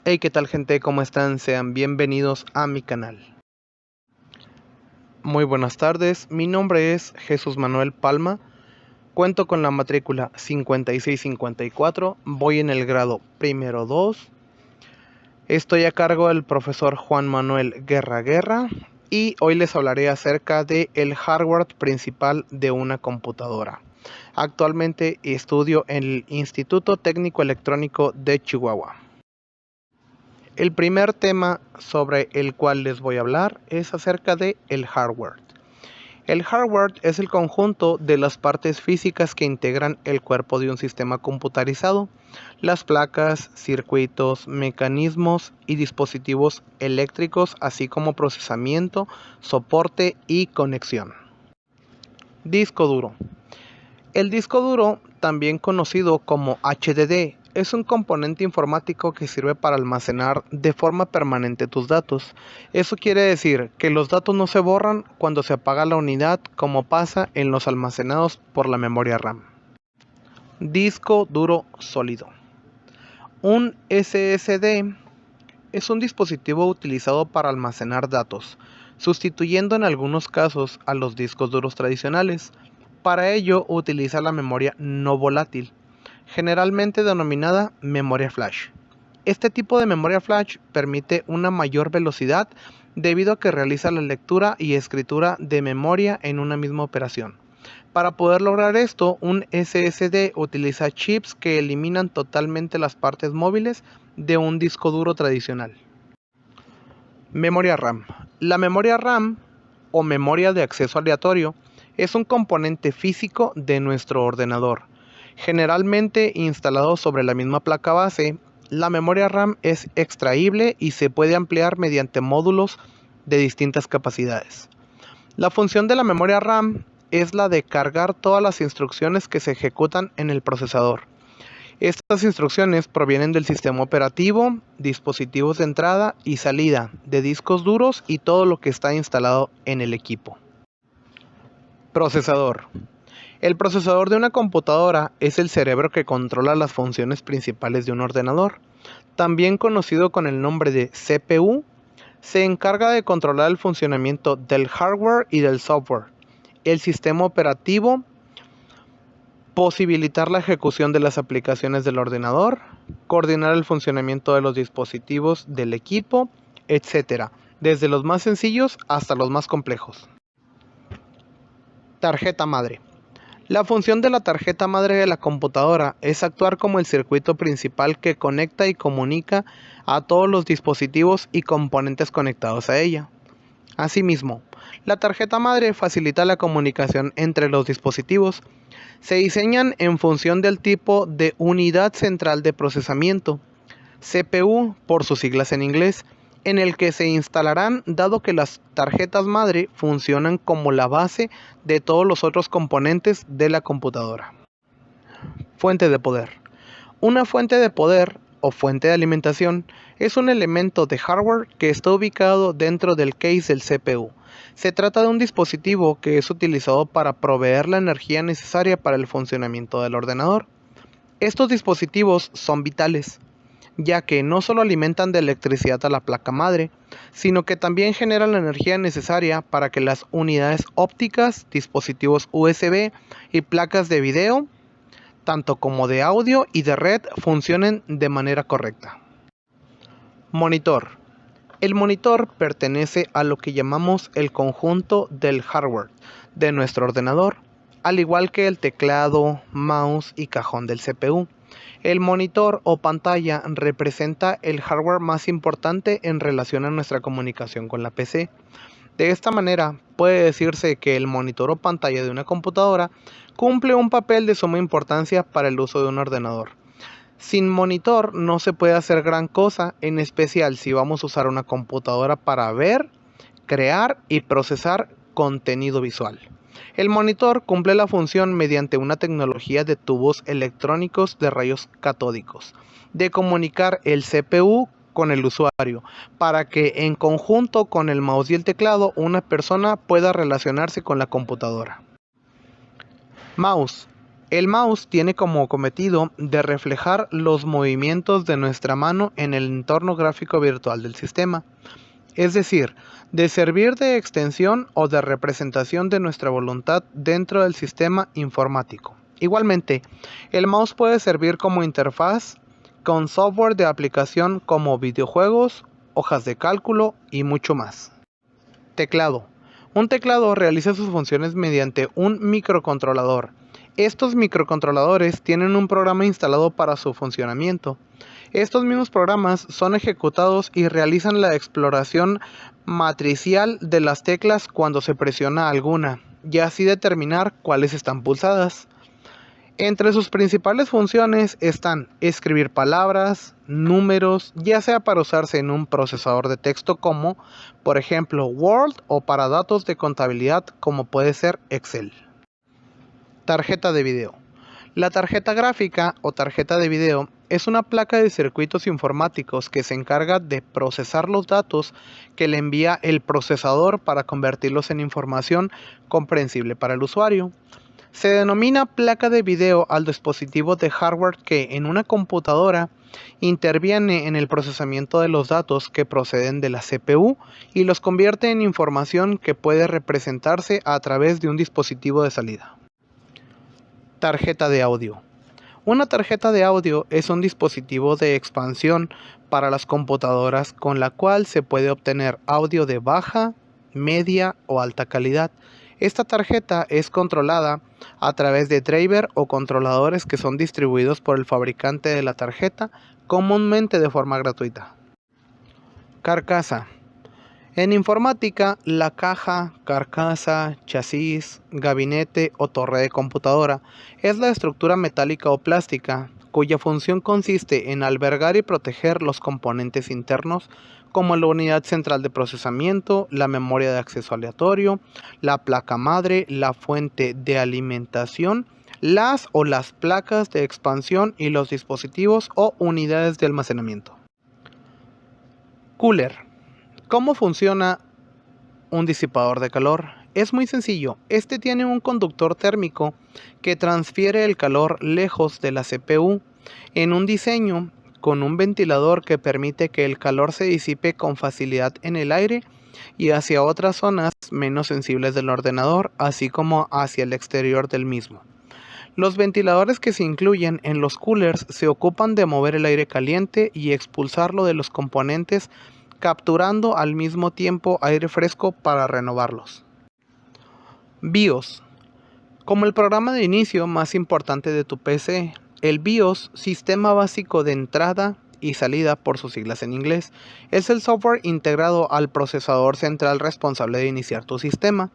Hey, ¿qué tal gente? ¿Cómo están? Sean bienvenidos a mi canal. Muy buenas tardes, mi nombre es Jesús Manuel Palma, cuento con la matrícula 5654, voy en el grado primero 2, estoy a cargo del profesor Juan Manuel Guerra y hoy les hablaré acerca de el hardware principal de una computadora. Actualmente estudio en el Instituto Técnico Electrónico de Chihuahua. El primer tema sobre el cual les voy a hablar es acerca de el hardware. El hardware es el conjunto de las partes físicas que integran el cuerpo de un sistema computarizado, las placas, circuitos, mecanismos y dispositivos eléctricos, así como procesamiento, soporte y conexión. Disco duro. El disco duro, también conocido como HDD, es un componente informático que sirve para almacenar de forma permanente tus datos. Eso quiere decir que los datos no se borran cuando se apaga la unidad, como pasa en los almacenados por la memoria RAM. Disco duro sólido. Un SSD es un dispositivo utilizado para almacenar datos, sustituyendo en algunos casos a los discos duros tradicionales. Para ello utiliza la memoria no volátil, generalmente denominada memoria flash. Este tipo de memoria flash permite una mayor velocidad debido a que realiza la lectura y escritura de memoria en una misma operación. Para poder lograr esto, un SSD utiliza chips que eliminan totalmente las partes móviles de un disco duro tradicional. Memoria RAM. La memoria RAM, o memoria de acceso aleatorio, es un componente físico de nuestro ordenador. Generalmente instalado sobre la misma placa base, la memoria RAM es extraíble y se puede ampliar mediante módulos de distintas capacidades. La función de la memoria RAM es la de cargar todas las instrucciones que se ejecutan en el procesador. Estas instrucciones provienen del sistema operativo, dispositivos de entrada y salida, de discos duros y todo lo que está instalado en el equipo. Procesador. El procesador de una computadora es el cerebro que controla las funciones principales de un ordenador. También conocido con el nombre de CPU, se encarga de controlar el funcionamiento del hardware y del software, el sistema operativo, posibilitar la ejecución de las aplicaciones del ordenador, coordinar el funcionamiento de los dispositivos del equipo, etc., desde los más sencillos hasta los más complejos. Tarjeta madre. La función de la tarjeta madre de la computadora es actuar como el circuito principal que conecta y comunica a todos los dispositivos y componentes conectados a ella. Asimismo, la tarjeta madre facilita la comunicación entre los dispositivos. Se diseñan en función del tipo de unidad central de procesamiento, CPU por sus siglas en inglés, en el que se instalarán dado que las tarjetas madre funcionan como la base de todos los otros componentes de la computadora. Fuente de poder. Una fuente de poder o fuente de alimentación es un elemento de hardware que está ubicado dentro del case del CPU. Se trata de un dispositivo que es utilizado para proveer la energía necesaria para el funcionamiento del ordenador. Estos dispositivos son vitales, ya que no solo alimentan de electricidad a la placa madre, sino que también generan la energía necesaria para que las unidades ópticas, dispositivos USB y placas de video, tanto como de audio y de red, funcionen de manera correcta. Monitor. El monitor pertenece a lo que llamamos el conjunto del hardware de nuestro ordenador, al igual que el teclado, mouse y cajón del CPU. El monitor o pantalla representa el hardware más importante en relación a nuestra comunicación con la PC. De esta manera, puede decirse que el monitor o pantalla de una computadora cumple un papel de suma importancia para el uso de un ordenador. Sin monitor no se puede hacer gran cosa, en especial si vamos a usar una computadora para ver, crear y procesar contenido visual. El monitor cumple la función mediante una tecnología de tubos electrónicos de rayos catódicos, de comunicar el CPU con el usuario, para que en conjunto con el mouse y el teclado una persona pueda relacionarse con la computadora. Mouse. El mouse tiene como cometido de reflejar los movimientos de nuestra mano en el entorno gráfico virtual del sistema, es decir, de servir de extensión o de representación de nuestra voluntad dentro del sistema informático. Igualmente, el mouse puede servir como interfaz con software de aplicación como videojuegos, hojas de cálculo y mucho más. Teclado. Un teclado realiza sus funciones mediante un microcontrolador. Estos microcontroladores tienen un programa instalado para su funcionamiento. Estos mismos programas son ejecutados y realizan la exploración matricial de las teclas cuando se presiona alguna, y así determinar cuáles están pulsadas. Entre sus principales funciones están escribir palabras, números, ya sea para usarse en un procesador de texto como, por ejemplo, Word, o para datos de contabilidad como puede ser Excel. Tarjeta de video. La tarjeta gráfica o tarjeta de video es una placa de circuitos informáticos que se encarga de procesar los datos que le envía el procesador para convertirlos en información comprensible para el usuario. Se denomina placa de video al dispositivo de hardware que en una computadora interviene en el procesamiento de los datos que proceden de la CPU y los convierte en información que puede representarse a través de un dispositivo de salida. Tarjeta de audio. Una tarjeta de audio es un dispositivo de expansión para las computadoras con la cual se puede obtener audio de baja, media o alta calidad. Esta tarjeta es controlada a través de driver o controladores que son distribuidos por el fabricante de la tarjeta, comúnmente de forma gratuita. Carcasa. En informática, la caja, carcasa, chasis, gabinete o torre de computadora es la estructura metálica o plástica cuya función consiste en albergar y proteger los componentes internos como la unidad central de procesamiento, la memoria de acceso aleatorio, la placa madre, la fuente de alimentación, las placas de expansión y los dispositivos o unidades de almacenamiento. Cooler. ¿Cómo funciona un disipador de calor? Es muy sencillo. Este tiene un conductor térmico que transfiere el calor lejos de la CPU en un diseño con un ventilador que permite que el calor se disipe con facilidad en el aire y hacia otras zonas menos sensibles del ordenador, así como hacia el exterior del mismo. Los ventiladores que se incluyen en los coolers se ocupan de mover el aire caliente y expulsarlo de los componentes, capturando al mismo tiempo aire fresco para renovarlos. BIOS. Como el programa de inicio más importante de tu PC, el BIOS, Sistema Básico de Entrada y Salida por sus siglas en inglés, es el software integrado al procesador central responsable de iniciar tu sistema,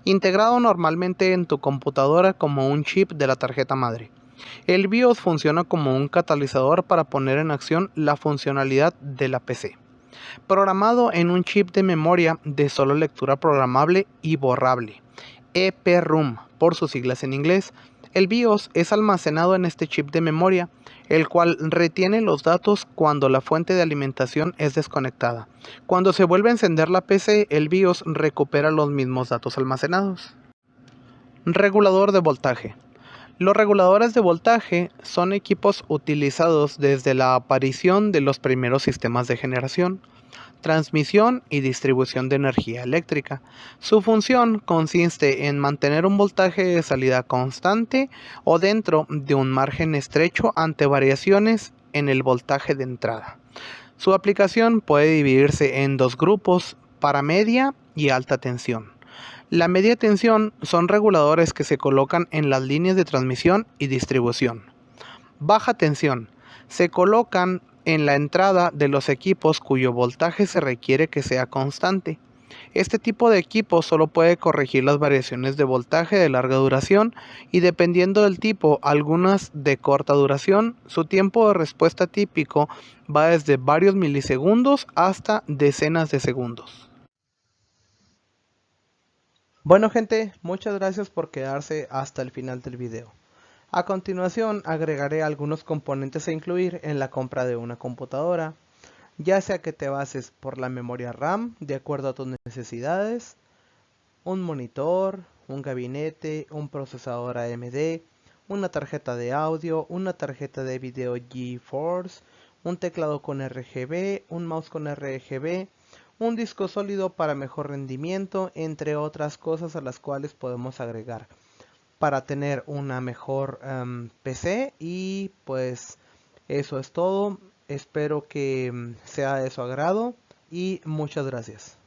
integrado normalmente en tu computadora como un chip de la tarjeta madre. El BIOS funciona como un catalizador para poner en acción la funcionalidad de la PC. Programado en un chip de memoria de solo lectura programable y borrable, EPROM por sus siglas en inglés, el BIOS es almacenado en este chip de memoria, el cual retiene los datos cuando la fuente de alimentación es desconectada. Cuando se vuelve a encender la PC, el BIOS recupera los mismos datos almacenados. Regulador de voltaje. Los reguladores de voltaje son equipos utilizados desde la aparición de los primeros sistemas de generación, transmisión y distribución de energía eléctrica. Su función consiste en mantener un voltaje de salida constante o dentro de un margen estrecho ante variaciones en el voltaje de entrada. Su aplicación puede dividirse en dos grupos, para media y alta tensión. La media tensión son reguladores que se colocan en las líneas de transmisión y distribución. Baja tensión se colocan en la entrada de los equipos cuyo voltaje se requiere que sea constante. Este tipo de equipo solo puede corregir las variaciones de voltaje de larga duración y, dependiendo del tipo, algunas de corta duración. Su tiempo de respuesta típico va desde varios milisegundos hasta decenas de segundos. Bueno gente, muchas gracias por quedarse hasta el final del video. A continuación agregaré algunos componentes a incluir en la compra de una computadora, ya sea que te bases por la memoria RAM de acuerdo a tus necesidades, un monitor, un gabinete, un procesador AMD, una tarjeta de audio, una tarjeta de video GeForce, un teclado con RGB, un mouse con RGB, un disco sólido para mejor rendimiento, entre otras cosas a las cuales podemos agregar para tener una mejor PC. Y pues eso es todo. Espero que sea de su agrado y muchas gracias.